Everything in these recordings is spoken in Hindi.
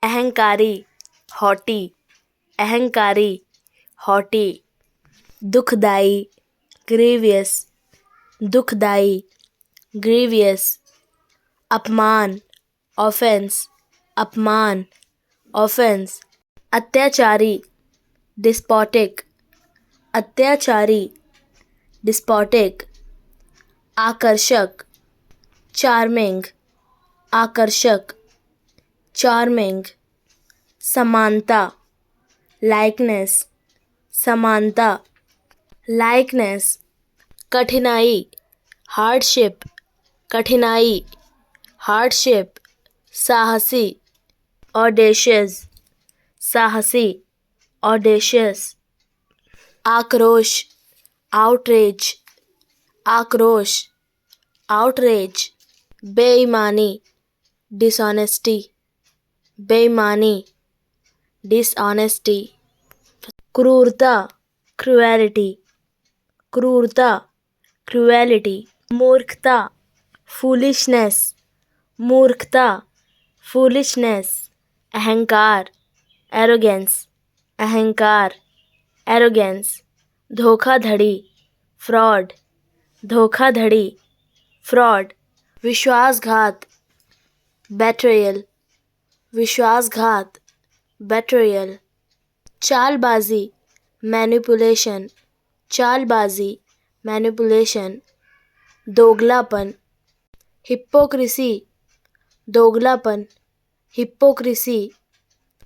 अहंकारी, हॉटी, अहंकारी, हॉटी। दुखदाई, ग्रीवियस, दुखदाई, ग्रीवियस। अपमान, ऑफेंस, अपमान, ऑफेंस। अत्याचारी, डिस्पोटिक, अत्याचारी, डिस्पोटिक। आकर्षक, चार्मिंग, आकर्षक, चार्मिंग। समानता, लाइकनेस, समानता, लाइकनेस। कठिनाई, हार्डशिप, कठिनाई, हार्डशिप। साहसी, ऑडेशियस, साहसी, ऑडेशियस। आक्रोश, आउटरेज, आक्रोश, आउटरेज। बेईमानी, डिसऑनेस्टी, बेईमानी, डिसऑनेस्टी। क्रूरता, क्रुएलिटी, क्रूरता, क्रुएलिटी। मूर्खता, फूलिशनेस, मूर्खता, फूलिशनेस। अहंकार, एरोगेंस, अहंकार, एरोगेंस। धोखाधड़ी, फ्रॉड, धोखाधड़ी, फ्रॉड। विश्वासघात, बेट्रेयल, विश्वासघात, बेट्रेयल। चालबाजी, मैनिपुलेशन, चालबाजी, मैनिपुलेशन। दोगलापन, हिप्पोक्रेसी, दोगलापन, हिप्पोक्रेसी।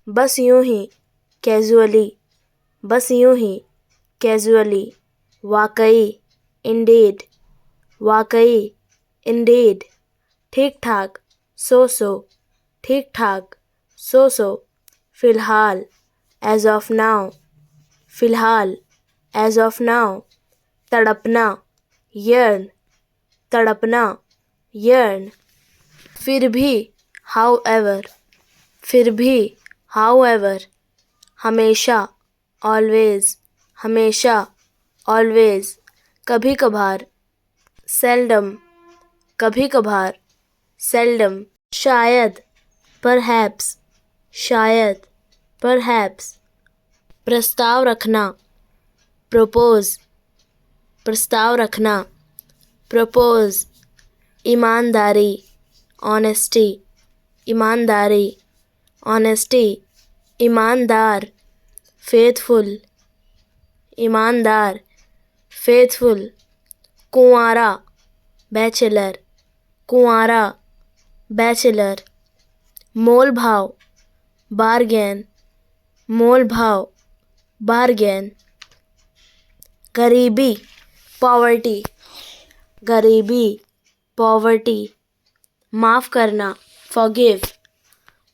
बस यूं ही, कैजुअली, बस यूं ही, कैजुअली। वाकई, इंडीड, वाकई, इंडीड। ठीक ठाक, सो, ठीक ठाक, सो। फिलहाल, एज ऑफ नाउ, फिलहाल, एज ऑफ नाउ। तड़पना, यर्न, तड़पना, यर्न। फिर भी, हाउएवर, फिर भी, हाउएवर। हमेशा, ऑलवेज, हमेशा, ऑलवेज। कभी कभार, सेल्डम, कभी कभार, सेल्डम। शायद, परहैप्स, शायद, परहैप्स। प्रस्ताव रखना, प्रोपोज, प्रस्ताव रखना, प्रोपोज। ईमानदारी, ऑनेस्टी, ईमानदारी, ऑनेस्टी। ईमानदार, फेथफुल, ईमानदार, फेथफुल। कुंवारा, बैचलर, कुंवारा, बैचलर। मोल भाव, बार्गेन, मोल भाव, बार्गेन। गरीबी, पॉवर्टी, गरीबी, पॉवर्टी। माफ़ करना, फॉरगिव,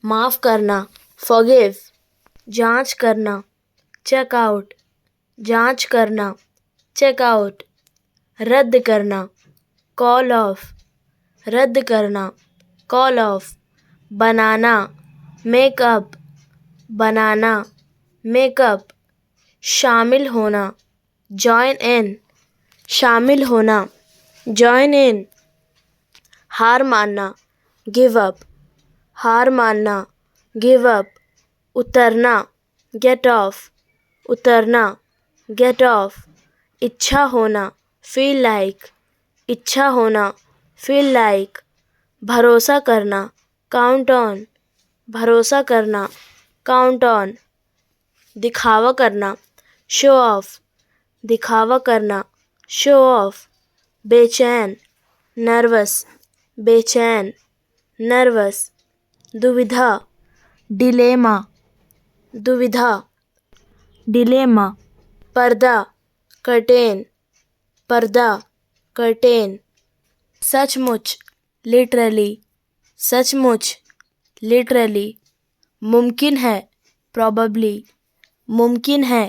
माफ़ करना, फॉरगिव। जांच करना, चेकआउट, जांच करना, चेकआउट। रद्द करना, कॉल ऑफ, रद्द करना, call of. Banana, makeup, banana, makeup. शामिल होना, जॉइन इन, शामिल होना, जॉइन इन। हार मानना, गिव अप, हार मानना, गिव अप। उतरना, गेट ऑफ, उतरना, गेट ऑफ। इच्छा होना, फील लाइक, इच्छा होना, फील लाइक। भरोसा करना, काउंट ऑन, भरोसा करना, काउंट ऑन। दिखावा करना, शो ऑफ, दिखावा करना, शो ऑफ। बेचैन, नर्वस, बेचैन, नर्वस। दुविधा, डिलेमा, दुविधा, डिलेमा। पर्दा, कर्टेन, पर्दा, कर्टेन। सचमुच, लिटरली, सचमुच, लिटरली। मुमकिन है, प्रॉबेबली, मुमकिन है,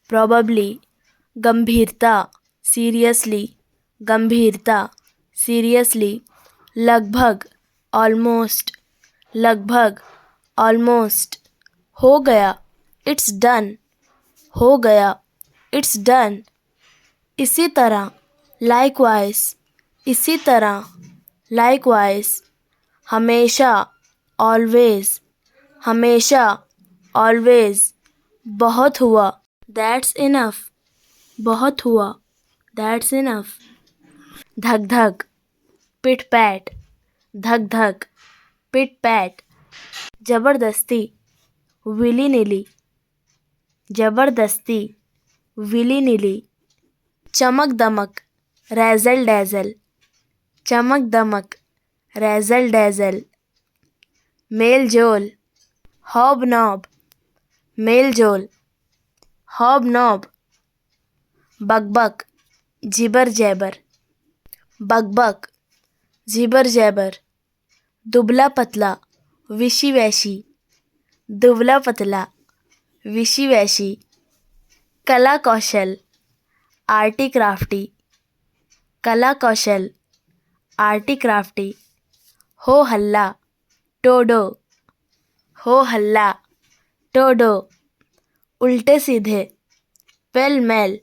प्रॉबेबली। गंभीरता, सीरियसली, गंभीरता, सीरियसली। लगभग, ऑलमोस्ट, लगभग, ऑलमोस्ट। हो गया, इट्स डन, हो गया, इट्स डन। इसी तरह, लाइकवाइज, इसी तरह, लाइकवाइज। हमेशा, ऑलवेज, हमेशा, ऑलवेज, बहुत हुआ, दैट्स इनफ, बहुत हुआ, दैट्स इनफ, धक धक, पिट पैट, धक धक, पिट पैट, जबरदस्ती, विली नीली, जबरदस्ती, विली नीली, चमक दमक, रैजल डैजल, चमक दमक, रैजल डैजल, मेल जोल, हॉब नॉब, मेल जोल, हॉब नॉब, बकबक, जिबर जैबर, बकबक, जिबर जैबर, दुबला पतला, विशी वैशी, दुबला पतला, विशी वैशी, कला कौशल, आर्टी क्राफ्टी, कला कौशल, आर्टी क्राफ्टी, हो हल्ला, टोडो, हो हल्ला, टोडो, उल्टे सीधे, पेल मैल,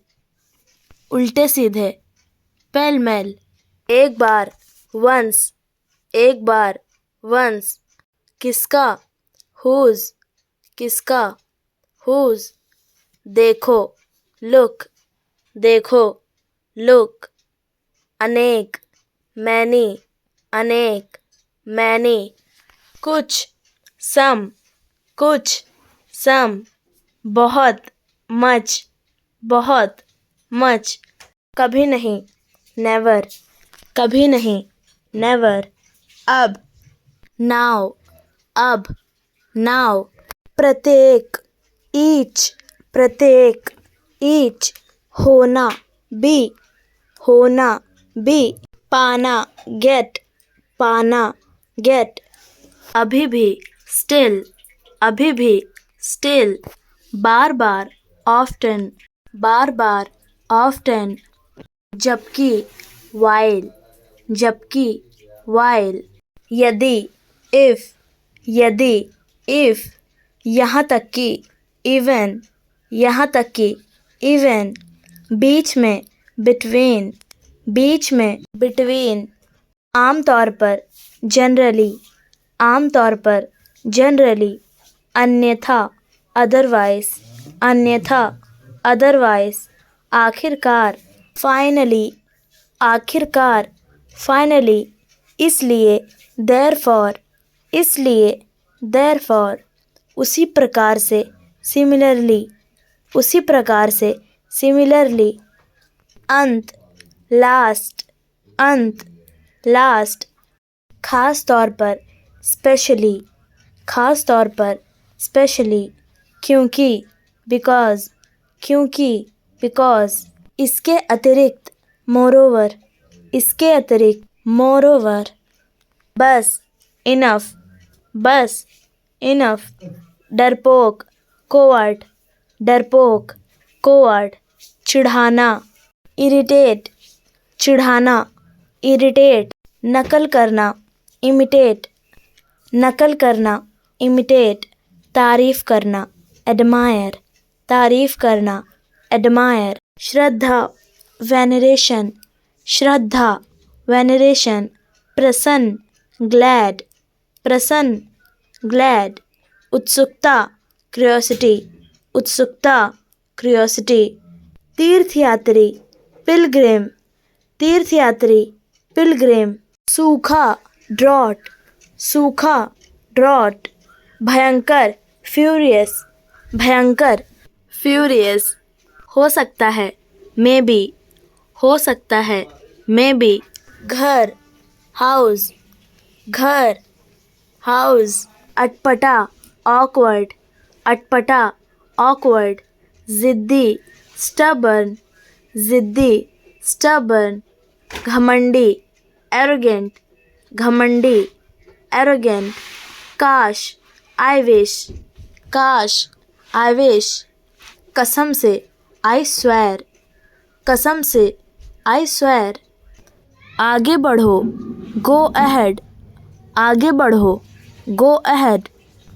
उल्टे सीधे, पेल मैल, एक बार, वंस, एक बार, वंस, किसका, हुज, किसका, हुज, देखो, लुक, देखो, लुक, अनेक, मैनी, अनेक, मैनी, कुछ, सम, कुछ, सम, बहुत, मच, बहुत, मच, कभी नहीं, नेवर, कभी नहीं, नेवर, अब, नाउ, अब, नाउ, प्रत्येक, ईच, प्रत्येक, ईच, होना, बी, होना, बी, पाना, गेट, पाना, गेट, अभी भी, स्टिल, अभी भी, स्टिल, बार बार, ऑफ्टन, बार बार, ऑफ्टन, जबकि, वाइल, जबकि, वाइल, यदि, इफ, यदि, इफ, यहाँ तक कि, इवन, यहाँ तक कि, इवन, बीच में, बिटवीन, बीच में, बिटवीन, आमतौर पर, जनरली, आमतौर पर, जनरली, अन्यथा, अदरवाइज, अन्यथा, अदरवाइज, आखिरकार, फाइनली, आखिरकार, फाइनली, इसलिए, देयरफॉर, इसलिए, देयरफॉर, उसी प्रकार से, सिमिलरली, उसी प्रकार से, सिमिलरली, अंत, लास्ट, अंत, लास्ट, खास तौर पर, स्पेशली, खास तौर पर, स्पेशली, क्योंकि, बिकॉज, क्योंकि, बिकॉज, इसके अतिरिक्त, मोरोवर, इसके अतिरिक्त, मोरोवर, बस, इनफ, बस, इनफ, डरपोक, कोवर्ट, डरपोक, कोवर्ट, चिढ़ाना, इरिटेट, चिढ़ाना, इरिटेट, नकल करना, इमिटेट, नकल करना, इमिटेट, तारीफ करना, एडमायर, तारीफ करना, एडमायर, श्रद्धा, वेनरेशन, श्रद्धा, वेनरेशन, प्रसन्न, ग्लैड, प्रसन्न, ग्लैड, उत्सुकता, क्यूरियोसिटी, उत्सुकता, क्यूरियोसिटी, तीर्थयात्री, पिलग्रिम, तीर्थयात्री, पिलग्रिम, सूखा, ड्रॉट, सूखा, ड्रॉट, भयंकर, फ्यूरियस, भयंकर, फ्यूरियस, हो सकता है, मे बी, हो सकता है, मे बी, घर, हाउस, घर, हाउस, अटपटा, ऑकवर्ड, अटपटा, ऑकवर्ड, जिद्दी, स्टबर्न, जिद्दी, स्टबर्न, घमंडी, एरोगेंट, घमंडी, एरोगेंट, काश, आई विश, काश, आई विश, कसम से, आई स्वेयर, कसम से, आई स्वेयर, आगे बढ़ो, गो अहेड, आगे बढ़ो, गो अहेड,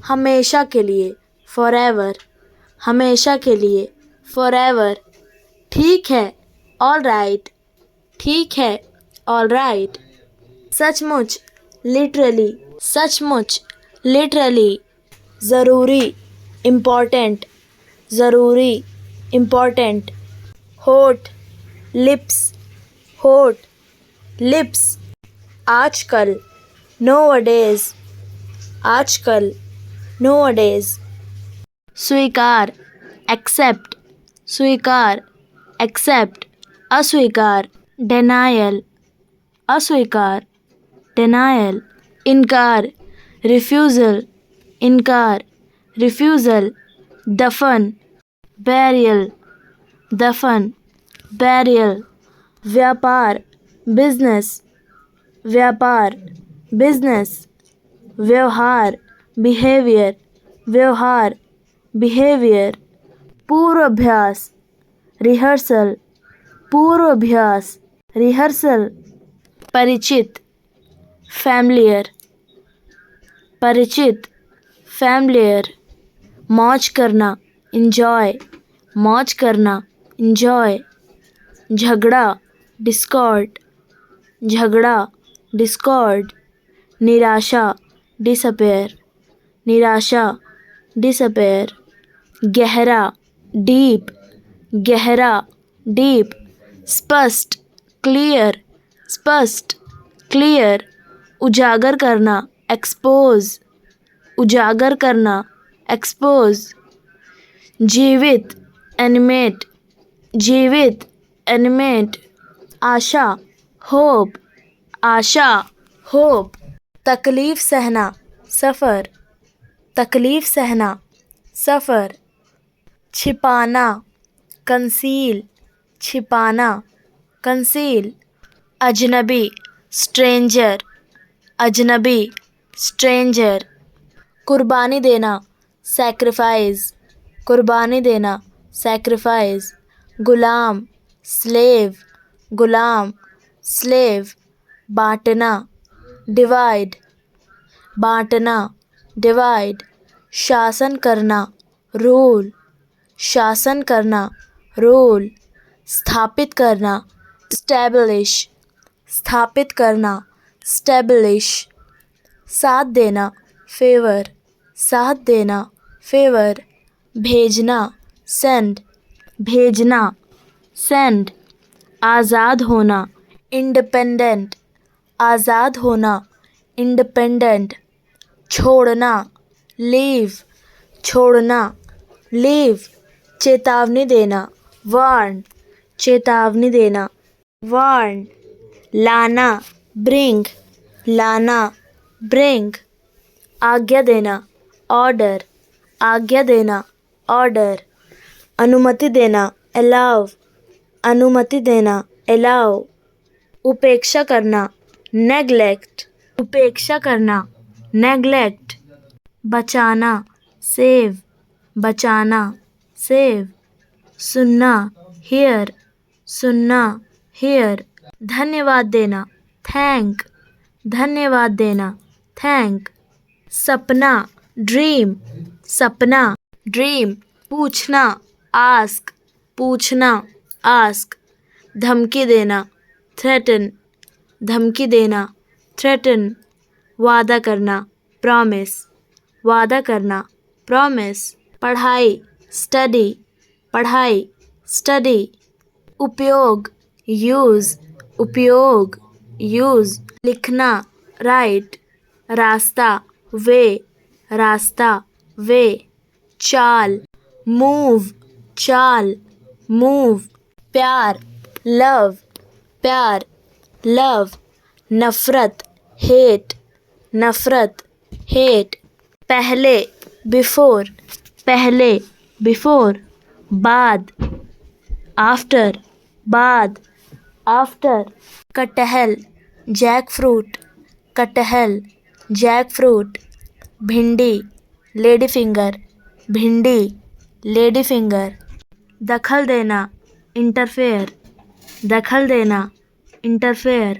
हमेशा के लिए, फॉरएवर, हमेशा के लिए, फॉरएवर, ठीक है, ऑल राइट, ठीक है, ऑल राइट, सचमुच, लिटरली, सचमुच, लिटरली, ज़रूरी इम्पॉर्टेंट, ज़रूरी इम्पॉर्टेंट। होठ लिप्स, होठ लिप्स। आजकल nowadays, आजकल nowadays। स्वीकार एक्सेप्ट, स्वीकार एक्सेप्ट। अस्वीकार denial, अस्वीकार denial। इनकार refusal, इनकार refusal। दफन burial, दफन burial। व्यापार business, व्यापार business। व्यवहार behavior, व्यवहार behavior। पूर्वाभ्यास rehearsal, पूर्वाभ्यास rehearsal। परिचित familiar, परिचित familiar। मौज करना enjoy, मौज करना enjoy। झगड़ा discord, झगड़ा discord। निराशा disappear, निराशा disappear। गहरा deep, गहरा deep। स्पष्ट clear, स्पष्ट clear। उजागर करना expose, उजागर करना expose। जीवित animate, जीवित animate। आशा hope, आशा hope। तकलीफ सहना सफ़र, तकलीफ सहना सफ़र। छिपाना conceal, छिपाना conceal। अजनबी stranger, अजनबी stranger। कुर्बानी देना sacrifice, कुर्बानी देना sacrifice। गुलाम slave, गुलाम slave। बाँटना divide, बाँटना divide। शासन करना rule, शासन करना rule। स्थापित करना establish, स्थापित करना establish। साथ देना favor, साथ देना favor। भेजना send, भेजना send। आज़ाद होना independent, आज़ाद होना independent। छोड़ना leave, छोड़ना leave। चेतावनी देना warn, चेतावनी देना warn। लाना bring, लाना bring। आज्ञा देना order, आज्ञा देना order। अनुमति देना allow, अनुमति देना allow। उपेक्षा करना neglect, उपेक्षा करना neglect। बचाना save, बचाना save। सुनना hear, सुनना hear। धन्यवाद देना thank, धन्यवाद देना thank। सपना dream, सपना dream। पूछना ask, पूछना ask। धमकी देना threaten, धमकी देना threaten। वादा करना promise, वादा करना promise। पढ़ाई study, पढ़ाई study। उपयोग use, उपयोग use। लिखना write, रास्ता way, रास्ता way। चाल move, चाल move। प्यार love, प्यार love। नफ़रत hate, नफ़रत hate। पहले before, पहले before। बाद after, बाद after। कटहल jackfruit, कटहल jackfruit। भिंडी lady finger, भिंडी lady finger। दखल देना interfere, दखल देना interfere।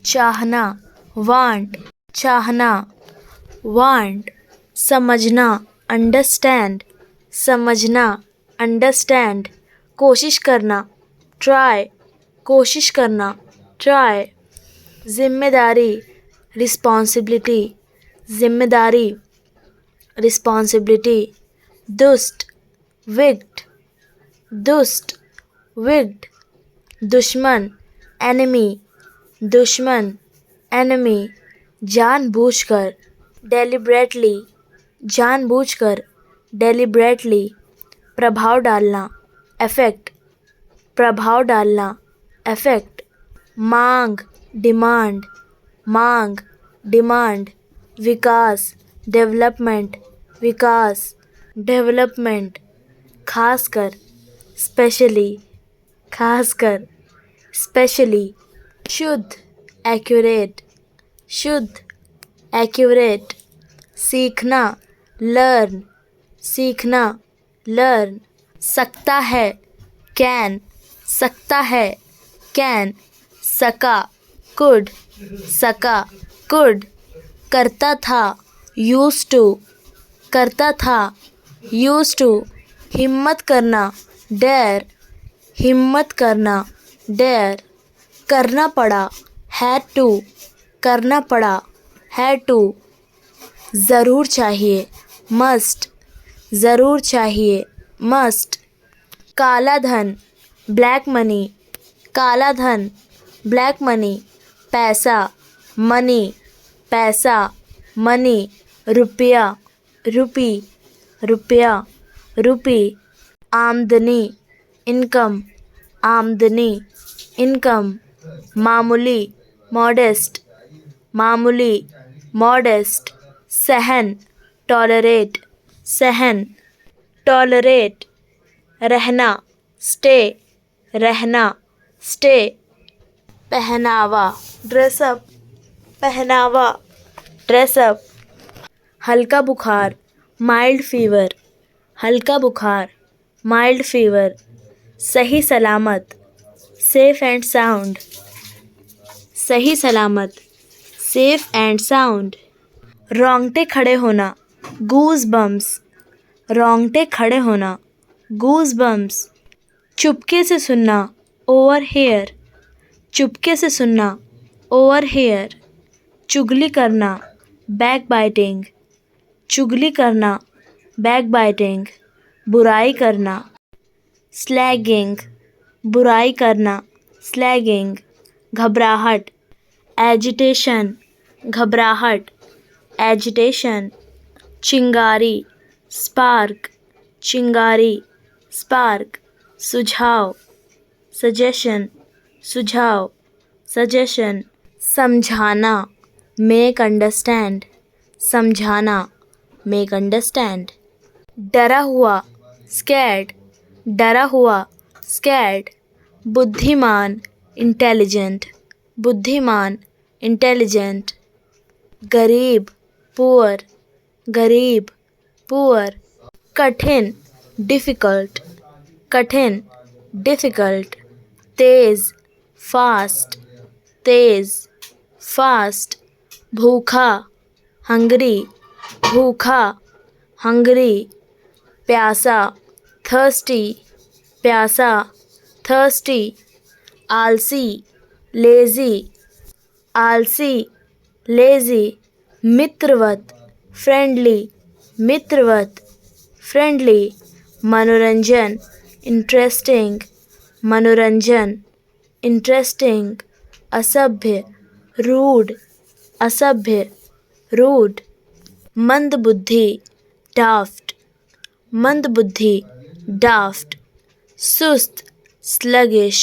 चाहना want, चाहना want। समझना understand, समझना understand। कोशिश करना try, कोशिश करना try। जिम्मेदारी responsibility, जिम्मेदारी responsibility, दुष्ट, wicked, दुष्ट, wicked, दुश्मन, enemy, दुश्मन, enemy, जानबूझकर, deliberately, जानबूझकर, deliberately, प्रभाव डालना, effect, प्रभाव डालना, effect, मांग, डिमांड, मांग, डिमांड, विकास, डेवलपमेंट, विकास, डेवलपमेंट, खासकर, स्पेशली, खासकर, स्पेशली, शुद्ध, एक्यूरेट, शुद्ध, एक्यूरेट, सीखना, लर्न, सीखना, लर्न, सकता है, कैन, सकता है, कैन, सका, कुड, सका, कुड, करता था, यूज्ड टू, करता था, यूज्ड टू, हिम्मत करना, डेयर, हिम्मत करना, डेयर, करना पड़ा, हैड टू, करना पड़ा, हैड टू, ज़रूर चाहिए, मस्ट, ज़रूर चाहिए, मस्ट, काला धन, ब्लैक मनी, काला धन, ब्लैक मनी, पैसा, मनी, पैसा, मनी, रुपया, रुपी, रुपया, रुपी, आमदनी, इनकम, आमदनी, इनकम, मामूली, मॉडेस्ट, मामूली, मॉडेस्ट, सहन, टॉलरेट, सहन, टॉलरेट, रहना, स्टे, रहना, स्टे, पहनावा, ड्रेसअप, पहनावा, ड्रेसअप, हल्का बुखार, माइल्ड फीवर, हल्का बुखार, माइल्ड फीवर, सही सलामत, सेफ एंड साउंड, सही सलामत, सेफ एंड साउंड, रोंगटे खड़े होना, गूज बम्स, रोंगटे खड़े होना, गूज बम्स, चुपके से सुनना, ओवर हेयर, चुपके से सुनना, ओवर हेयर, चुगली करना, बैक बाइटिंग, चुगली करना, बैक बाइटिंग, बुराई करना, स्लैगिंग, बुराई करना, स्लैगिंग, घबराहट, एजिटेशन, घबराहट, एजिटेशन, चिंगारी, स्पार्क, चिंगारी, स्पार्क, सुझाव, सजेशन, सुझाव, सजेशन, समझाना, मेक अंडरस्टैंड, समझाना, मेक अंडरस्टैंड, डरा हुआ, स्कैर्ड, डरा हुआ, स्कैर्ड, बुद्धिमान, इंटेलिजेंट, बुद्धिमान, इंटेलिजेंट, गरीब, पुअर, गरीब, पुअर, कठिन, डिफ़िकल्ट, कठिन, डिफ़िकल्ट, तेज़, फास्ट, तेज़, फास्ट, भूखा, हंगरी, भूखा, हंगरी, प्यासा, थर्स्टी, प्यासा, थर्स्टी, आलसी, लेज़ी, आलसी, लेज़ी, मित्रवत, फ्रेंडली, मित्रवत, फ्रेंडली, मनोरंजन, इंटरेस्टिंग, मनोरंजन, इंटरेस्टिंग, असभ्य, रूड, असभ्य, रूड, मंदबुद्धि, डाफ्ट, मंदबुद्धि, डाफ्ट, सुस्त, स्लगिश,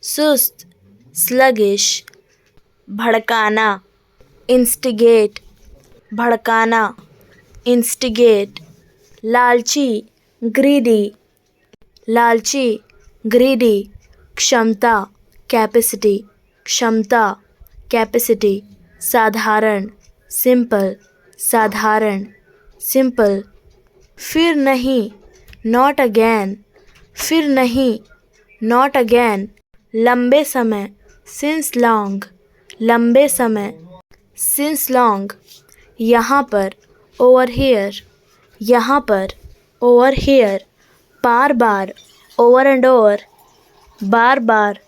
सुस्त, स्लगिश, भड़काना, इंस्टिगेट, भड़काना, इंस्टिगेट, लालची, ग्रीडी, लालची, ग्रीडी, क्षमता, कैपेसिटी, क्षमता, कैपेसिटी, साधारण, सिंपल, साधारण, सिंपल, फिर नहीं, नॉट अगेन, फिर नहीं, नॉट अगेन, लंबे समय, सिंस लॉन्ग, लंबे समय, सिंस लॉन्ग, यहाँ पर, ओवर हेयर, यहाँ पर, over here, bar bar, over and over, bar bar,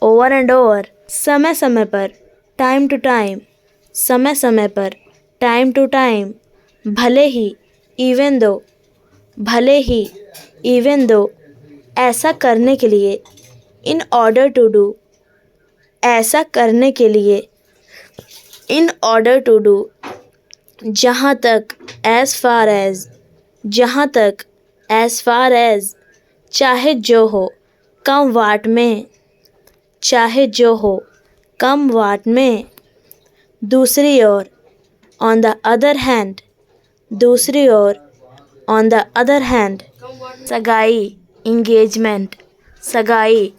over and over, समय समय पर, टाइम टू टाइम, समय समय पर, टाइम टू टाइम, भले ही, इवन दो, भले ही, इवन दो, ऐसा करने के लिए, इन ऑर्डर टू डू, ऐसा करने के लिए, इन ऑर्डर टू डू, जहाँ तक, एज फार एज, जहाँ तक, एज फार एज, चाहे जो हो, कम वाट में, चाहे जो हो, कम वाट में, दूसरी ओर, ऑन द अदर हैंड, दूसरी ओर, ऑन द अदर हैंड, सगाई, इंगेजमेंट, सगाई,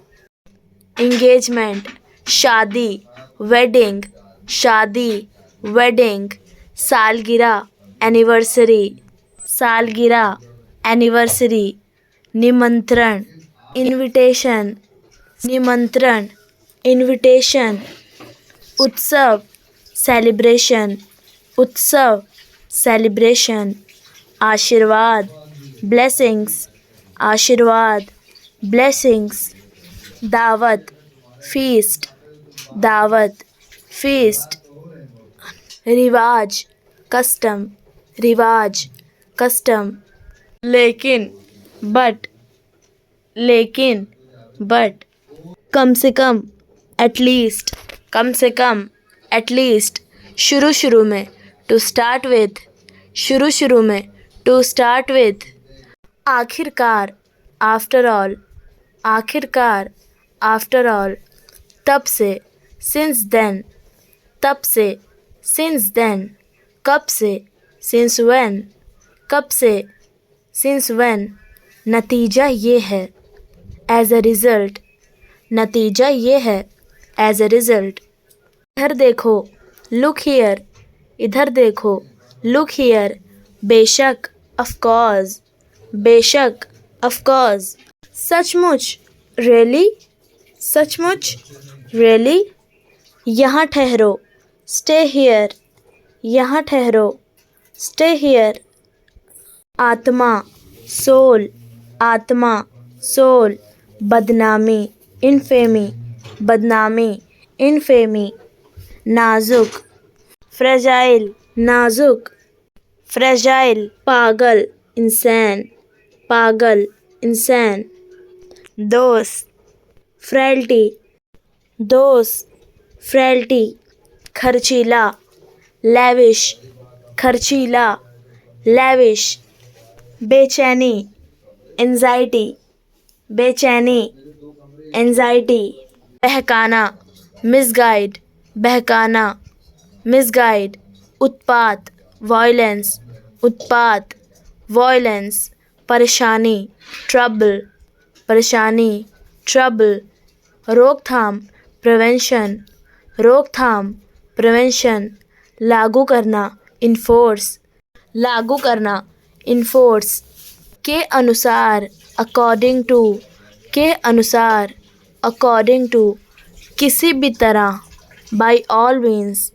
इंगेजमेंट, शादी, वेडिंग, शादी, वेडिंग, सालगिरह, एनिवर्सरी, सालगिरह, एनिवर्सरी, निमंत्रण, इनविटेशन, निमंत्रण, इनविटेशन, उत्सव, सेलिब्रेशन, उत्सव, सेलिब्रेशन, आशीर्वाद, ब्लेसिंग्स, आशीर्वाद, ब्लेसिंग्स, दावत, फीस्ट, दावत, फीस्ट, रिवाज, कस्टम, रिवाज, कस्टम, लेकिन, बट, लेकिन, बट, कम से कम, एटलीस्ट, कम से कम, एटलीस्ट, शुरू शुरू में, टू स्टार्ट विथ, शुरू शुरू में, टू स्टार्ट विथ, आखिरकार, आफ्टर ऑल, आखिरकार, आफ्टर ऑल, तब से, सिंस देन, तब से, सिंस देन, कब से, सिंस व्हेन, कब से, सिंस व्हेन, नतीजा ये है, एज अ रिज़ल्ट, नतीजा ये है, एज अ रिज़ल्ट, इधर देखो, लुक हियर, इधर देखो, लुक हियर, बेशक, ऑफ कोर्स, बेशक, ऑफ कोर्स, सचमुच, रियली, सचमुच, रियली, यहाँ ठहरो, स्टे हियर, यहाँ ठहरो, स्टे हियर, आत्मा, सोल, आत्मा, सोल, बदनामी, इनफेमी, बदनामी, इनफेमी, नाजुक, फ्रेजाइल, नाजुक, फ्रेजाइल, पागल, इंसान, पागल, इंसान, दोस्त, फ्रेल्टी, दोस्त, फ्रेल्टी, खर्चीला, लैविश, खर्चीला, लैविश, बेचैनी, एंजाइटी, बेचैनी, एंजाइटी, बहकाना, मिसगाइड, बहकाना, मिसगाइड, उत्पात, वायलेंस, उत्पात, वायलेंस, परेशानी, ट्रबल, परेशानी, ट्रबल, रोकथाम, प्रिवेंशन, रोकथाम, प्रिवेंशन, लागू करना, इन्फोर्स, लागू करना, इन्फोर्स, के अनुसार, अकॉर्डिंग टू, के अनुसार, अकॉर्डिंग टू, किसी भी तरह, बाय ऑल मीन्स,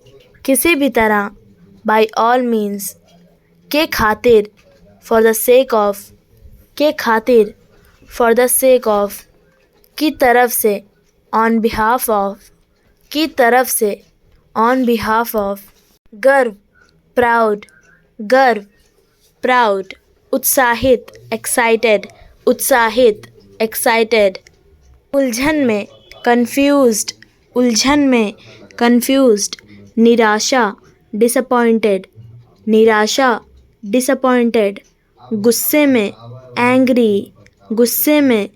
किसी भी तरह, बाय ऑल मीन्स, के खातिर, फॉर द सेक ऑफ, के खातिर, फॉर द सेक ऑफ, की तरफ से, ऑन बिहाफ ऑफ, की तरफ से, ऑन बिहाफ ऑफ, गर्व, प्राउड, गर्व, प्राउड, उत्साहित, एक्साइटेड, उत्साहित, एक्साइटेड, उलझन में, कंफ्यूज्ड, उलझन में, कंफ्यूज्ड, निराशा, डिसअपॉइंटेड, निराशा, डिसअपॉइंटेड, गुस्से में, एंग्री, गुस्से में,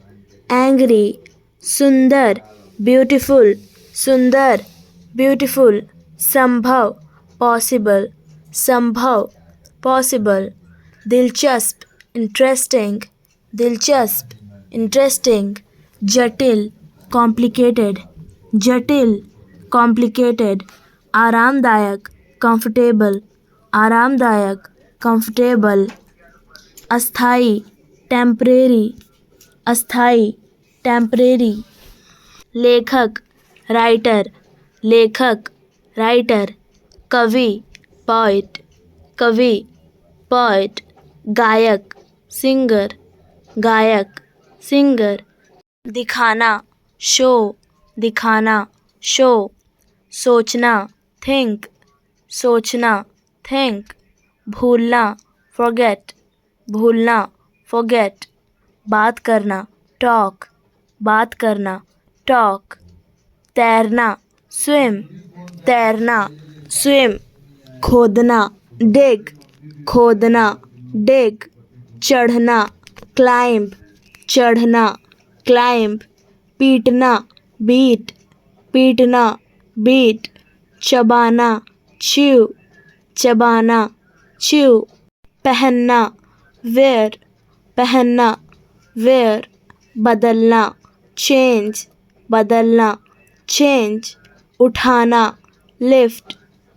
एंग्री, सुंदर, ब्यूटीफुल, सुंदर, ब्यूटीफुल, संभव, पॉसिबल, संभव, पॉसिबल, दिलचस्प, इंटरेस्टिंग, दिलचस्प, इंटरेस्टिंग, जटिल, कॉम्प्लिकेटेड, जटिल, कॉम्प्लिकेटेड, आरामदायक, कंफर्टेबल, आरामदायक, कंफर्टेबल, अस्थाई, टेम्परेरी, अस्थाई, टेम्परेरी, लेखक, राइटर, लेखक, राइटर, कवि, पोएट, कवि, पोएट, गायक, सिंगर, गायक, सिंगर, दिखाना, शो, दिखाना, शो, सोचना, थिंक, सोचना, थिंक, भूलना, forget, भूलना, forget, बात करना, talk, बात करना, talk, तैरना, swim, तैरना, swim, खोदना, dig, खोदना, dig, चढ़ना, climb, चढ़ना, climb, पीटना, beat, पीटना, beat, चबाना, chew, चबाना, chew, पहनना, wear, पहनना, wear, बदलना, change, बदलना, change, उठाना, lift,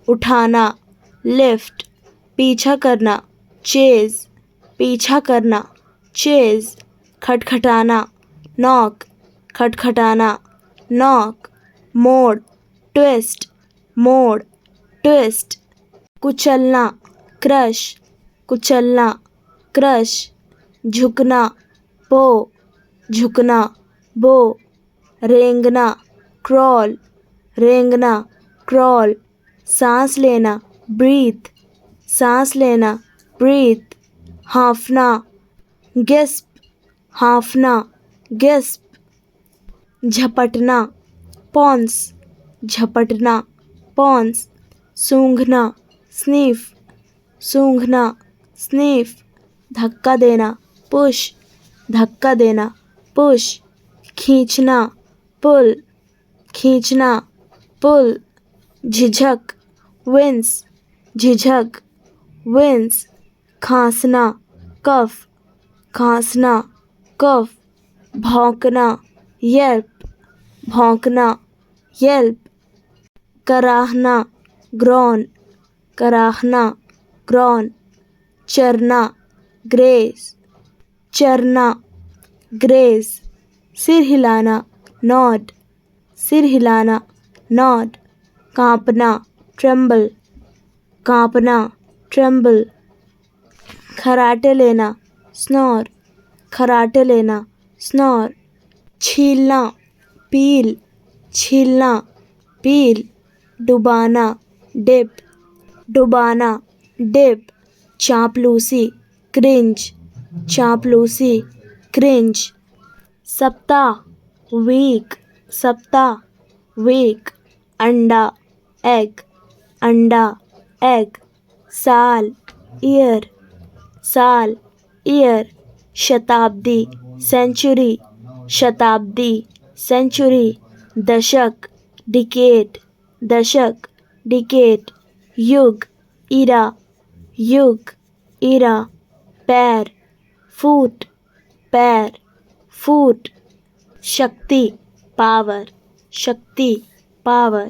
उठाना, lift, पीछा करना, chase, पीछा करना, chase, खटखटाना, knock, खटखटाना, knock, मोड़, twist, मोड़, twist, कुचलना, crush, कुचलना, crush, झुकना, bow, झुकना, bow, रेंगना, crawl, रेंगना, crawl, सांस लेना, breathe, सांस लेना, breathe, हाँफना, gasp, हाँफना, gasp, झपटना, pounce, झपटना, pounce, सूंघना, sniff, सूंघना, sniff, धक्का देना, push, धक्का देना, push, खींचना, pull, खींचना, pull, झिझक, wince, झिझक, wince, खांसना, cough, खांसना, cough, भौंकना, yelp, भौंकना, yelp, कराहना, groan, कराहना, groan, चरना, graze, चरना, graze, सिर हिलाना, nod, सिर हिलाना, nod, कांपना, tremble, कांपना, tremble, खराटे लेना, snore, खराटे लेना, snore, छीलना, peel, छीलना, peel, डुबाना, dip, डुबाना, dip, चापलूसी, cringe, चापलूसी, cringe, सप्ताह, week, सप्ताह, week, अंडा, egg, अंडा, egg, साल, year, साल, year, शताब्दी, century, शताब्दी, century, दशक, decade, दशक, decade, युग, era, युग, era, पैर, foot, पैर, foot, शक्ति, power, शक्ति, power,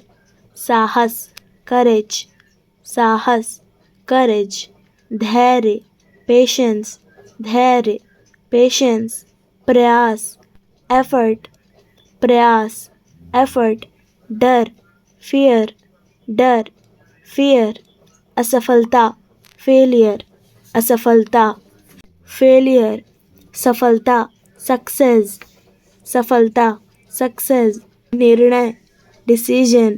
साहस, courage, साहस, courage, धैर्य, patience, धैर्य, patience, प्रयास, effort, प्रयास, effort, डर, fear, डर, fear, असफलता, failure, असफलता, failure, सफलता, success, सफलता, success, निर्णय, decision,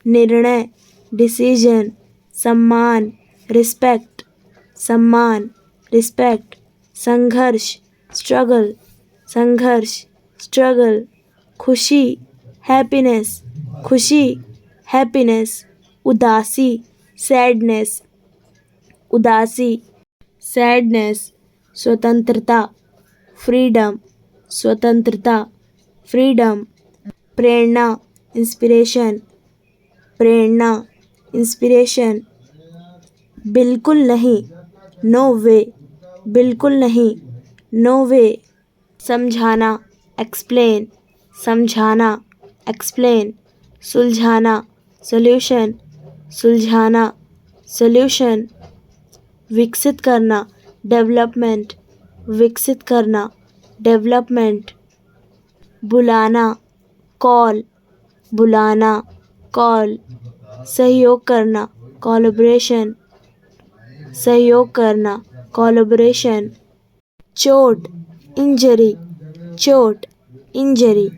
निर्णय, decision, सम्मान, respect, सम्मान, respect, संघर्ष, struggle, संघर्ष, struggle, खुशी, happiness, खुशी, happiness, उदासी, sadness, उदासी, sadness, स्वतंत्रता, freedom, स्वतंत्रता, freedom, प्रेरणा, inspiration, प्रेरणा, inspiration, बिल्कुल नहीं, no way, बिल्कुल नहीं, no way, समझाना, explain, समझाना, explain, सुलझाना, solution, सुलझाना, solution, विकसित करना, डेवलपमेंट, विकसित करना, डेवलपमेंट, बुलाना, कॉल, बुलाना, कॉल, सहयोग करना, कोलैबोरेशन, सहयोग करना, कोलैबोरेशन, चोट, इंजरी, चोट, इंजरी,